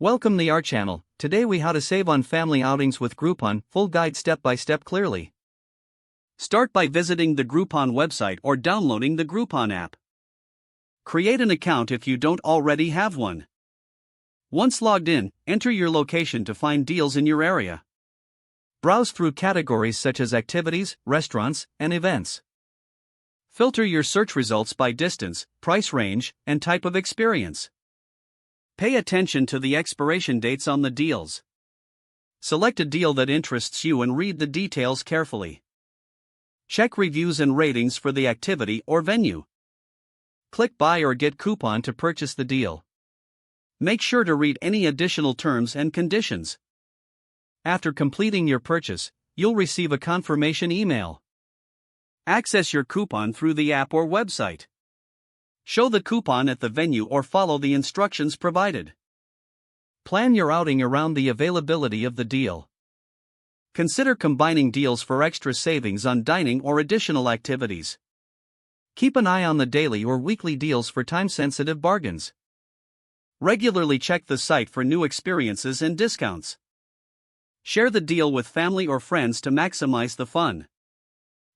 Welcome to our channel. Today we how to save on family outings with Groupon, full guide step by step clearly. Start by visiting the Groupon website or downloading the Groupon app. Create an account if you don't already have one. Once logged in, enter your location to find deals in your area. Browse through categories such as activities, restaurants, and events. Filter your search results by distance, price range, and type of experience. Pay attention to the expiration dates on the deals. Select a deal that interests you and read the details carefully. Check reviews and ratings for the activity or venue. Click Buy or Get Coupon to purchase the deal. Make sure to read any additional terms and conditions. After completing your purchase, you'll receive a confirmation email. Access your coupon through the app or website. Show the coupon at the venue or follow the instructions provided. Plan your outing around the availability of the deal. Consider combining deals for extra savings on dining or additional activities. Keep an eye on the daily or weekly deals for time-sensitive bargains. Regularly check the site for new experiences and discounts. Share the deal with family or friends to maximize the fun.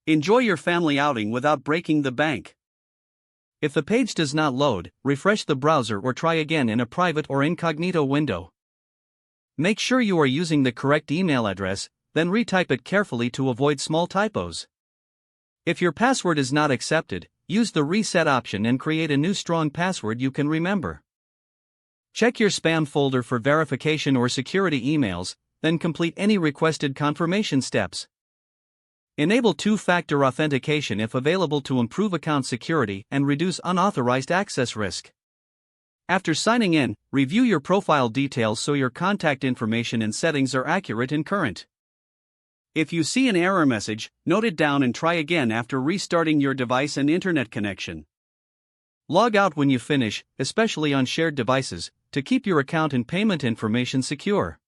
Enjoy your family outing without breaking the bank. If the page does not load, refresh the browser or try again in a private or incognito window. Make sure you are using the correct email address, then retype it carefully to avoid small typos. If your password is not accepted, use the reset option and create a new strong password you can remember. Check your spam folder for verification or security emails, then complete any requested confirmation steps. Enable two-factor authentication if available to improve account security and reduce unauthorized access risk. After signing in, review your profile details so your contact information and settings are accurate and current. If you see an error message, note it down and try again after restarting your device and internet connection. Log out when you finish, especially on shared devices, to keep your account and payment information secure.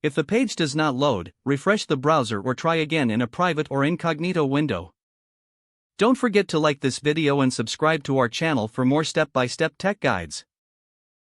If the page does not load, refresh the browser or try again in a private or incognito window. Don't forget to like this video and subscribe to our channel for more step-by-step tech guides.